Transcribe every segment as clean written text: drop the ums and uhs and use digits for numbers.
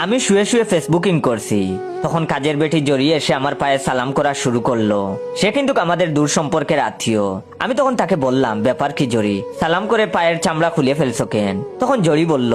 আমি শুয়ে শুয়ে ফেসবুকিং করছি, তখন কাজের বেটি জড়িয়ে এসে আমার পায়ে সালাম করা শুরু করলো। সে কিন্তু আমাদের দূর সম্পর্কের আত্মীয়। আমি তখন তাকে বললাম, ব্যাপার কি জড়ি, সালাম করে পায়ের চামড়া খুলে ফেলছো কেন? তখন জড়ি বলল,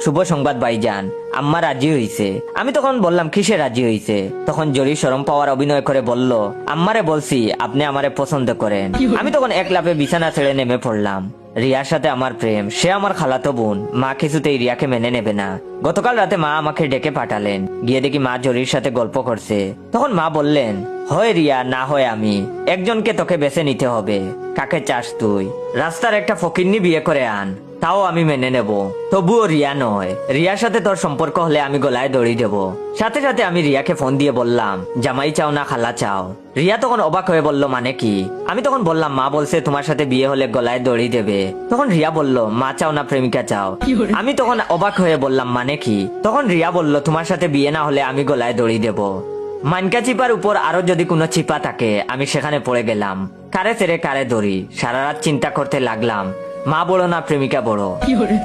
শুভ সংবাদ ভাইজান, আম্মা রাজি হইছে। আমি তখন বললাম, কিসে রাজি হইছে? তখন জড়ি শরম পাওয়ার অভিনয় করে বলল, আম্মারে বলছি আপনি আমারে পছন্দ করেন। আমি তখন এক লাফে বিছানা ছেড়ে নেমে পড়লাম। রিয়ার সাথে আমার প্রেম, সে আমার খালাতো বোন। মা কিছুতেই রিয়াকে মেনে নেবে না। গতকাল রাতে মা আমাকে ডেকে পাঠালেন। গিয়ে দেখি মা জরির সাথে গল্প করছে। তখন মা বললেন, হয় রিয়া না হয় আমি, একজনকে তোকে বেছে নিতে হবে। কাকে চাস তুই? রাস্তার একটা ফকিন্নি বিয়ে করে আন, তাও আমি মেনে নেব। তবুও রিয়া নয়। রিয়ার সাথে তোর সম্পর্ক হলে আমি গলায় দড়ি দেব। সাথে সাথে আমি রিয়াকে ফোন দিয়ে বললাম, জামাই চাও না খালা চাও? রিয়া তখন অবাক হয়ে বলল, মানে কি? আমি তখন বললাম, মা বলছে তোমার সাথে বিয়ে হলে গলায় দড়ি দেবে। তখন রিয়া বলল, মা চাও না প্রেমিকা চাও? আমি তখন অবাক হয়ে বললাম, মানে কি? তখন রিয়া বলল, তোমার সাথে বিয়ে না হলে আমি গলায় দড়ি দেব। মানকা চিপার উপর আরো যদি কোনো চিপা থাকে, আমি সেখানে পড়ে গেলাম। কারে ছেড়ে কারে দড়ি, সারা রাত চিন্তা করতে লাগলাম। মা বড় না প্রেমিকা বড়?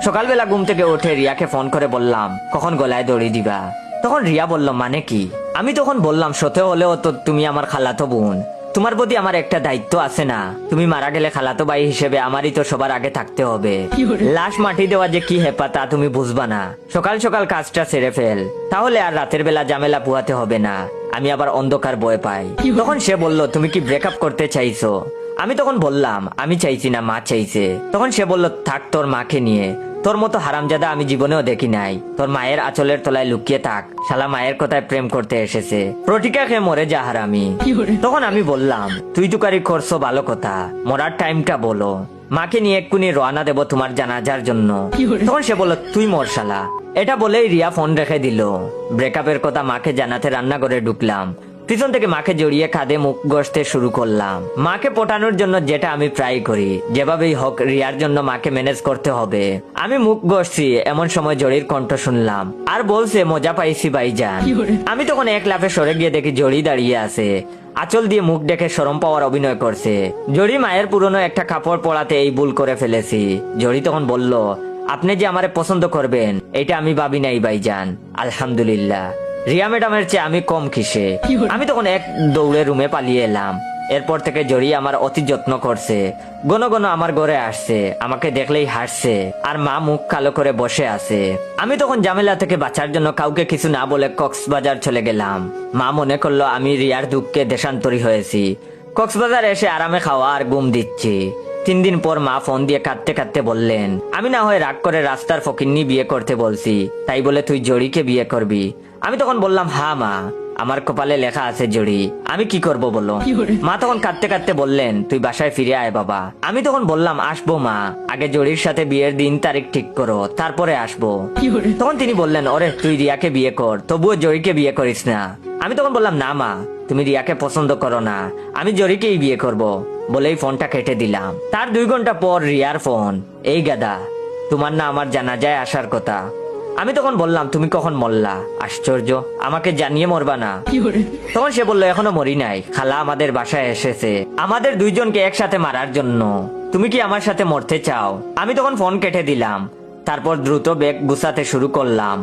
সকালবেলা ঘুম থেকে উঠে রিয়াকে ফোন করে বললাম, কখন গলায় দড়ি দিবা? তখন রিয়া বলল, মানে কি? আমি তখন বললাম, সতে হলেও তো তুমি আমার খালাতো বোন, তোমার প্রতি আমার একটা দায়িত্ব আছে না? তুমি মারা গেলে খালাতো ভাই হিসেবে আমারই তো সবার আগে থাকতে হবে। লাশ মাটি দেওয়া যে কি হেপা তা তুমি বুঝবা না। সকাল সকাল কাজটা সেরে ফেল, তাহলে আর রাতের বেলা ঝামেলা পুয়াতে হবে না। আমি আবার অন্ধকার ভয় পাই। তখন সে বলল, তুমি কি ব্রেকআপ করতে চাইছো? আমি তখন বললাম, আমি চাইছি না, মা চাইছে। তখন সে বলল, থাক তোর মাকে নিয়ে, তোর মতো হারামজাদা আমি জীবনেও দেখি নাই। তোর মায়ের আঁচলের তলায় লুকিয়ে থাক, শালা মায়ের কথায় প্রেম করতে এসেছে, প্রতিকা খেয়ে মরে যা হারামি। তখন আমি বললাম, তুই তুকারি করছো ভালো কথা, মরার টাইমটা বলো, মাকে নিয়ে এক্ষুনি রওনা দেবো তোমার জানাজার জন্য। তখন সে বলল, তুই মর শালা। এটা বলেই রিয়া ফোন রেখে দিল। ব্রেকআপের কথা মাকে জানাতে রান্নাঘরে ঢুকলাম। পিছন থেকে মাকে জড়িয়ে কাঁধে মুখ ঘষতে শুরু করলাম। মাকে পটানোর জন্য যেটা আমি প্রায় করি, যেভাবেই হোক রিয়ার জন্য মাকে ম্যানেজ করতে হবে। আমি মুখ ঘষছি, এমন সময় জড়ির কণ্ঠ শুনলাম আর বলছে, মজা পাইছি ভাইজান। আমি তখন এক লাফে সরে গিয়ে দেখি জড়ি দাঁড়িয়ে আছে, আঁচল দিয়ে মুখ ডেকে শরম পাওয়ার অভিনয় করছে। জড়ি মায়ের পুরনো একটা কাপড় পরাতে এই ভুল করে ফেলেছি। জড়ি তখন বলল, আপনি যে আমারে পছন্দ করবেন এটা আমি ভাবি নাই ভাইজান, আলহামদুলিল্লাহ। রিয়া ম্যাডামের চেয়ে আমি কম কিসে? আমি তখন এক দৌড়ে রুমে পালিয়ে এলাম। এরপর থেকে জড়ি আমার অতি যত্ন করছে। ঘন ঘন আমার ঘরে আসছে, আমাকে দেখলেই হাসছে, আর মা মুখ কালো করে বসে আছে। আমি তখন ঝামেলা থেকে বাঁচার জন্য কাউকে কিছু না বলে কক্সবাজার চলে গেলাম। মা মনে করলো আমি রিয়ার দুঃখে দেশান্তরী হয়েছি। কক্সবাজার এসে আরামে খাওয়া আর ঘুম দিচ্ছি। 3 দিন পর মা ফোন দিয়ে কাঁদতে কাঁদতে বললেন, আমি না হয় রাগ করে রাস্তার ফকিন্নি বিয়ে করতে বলছি, তাই বলে তুই জড়িকে বিয়ে করবি? আমি তখন বললাম, হ্যাঁ মা, আমার কপালে লেখা আছে জড়ি, আমি কি করব বলো? মা তখন কাঁদতে কাঁদতে বললেন, তুই বাসায় ফিরে আয় বাবা। আমি তখন বললাম, আসবো মা, আগে জড়ির সাথে বিয়ের দিন তারিখ ঠিক করো, তারপরে আসবো। তখন তিনি বললেন, ওরে তুই রিয়াকে বিয়ে কর, তবুও জড়িকে বিয়ে করিস না। আমি তখন বললাম, না মা, তুমি রিয়াকে পছন্দ করো না, আমি জড়িকেই বিয়ে করব। বলেই ফোনটা কেটে দিলাম। তার 2 ঘন্টা পর রিয়ার ফোন, এই গাদা, তোমার না আমার জানাজায় আসার কথা। আমি তখন বললাম, তুমি কখন মরলা? আশ্চর্য, আমাকে জানিয়ে মরবা না? তখন সে বলল, এখনো মরি নাই, খালা আমাদের বাসায় এসেছে আমাদের 2 জনকে একসাথে মারার জন্য। তুমি কি আমার সাথে মরতে চাও? আমি তখন ফোন কেটে দিলাম। তারপর দ্রুত ব্যাগ গুছাতে শুরু করলাম।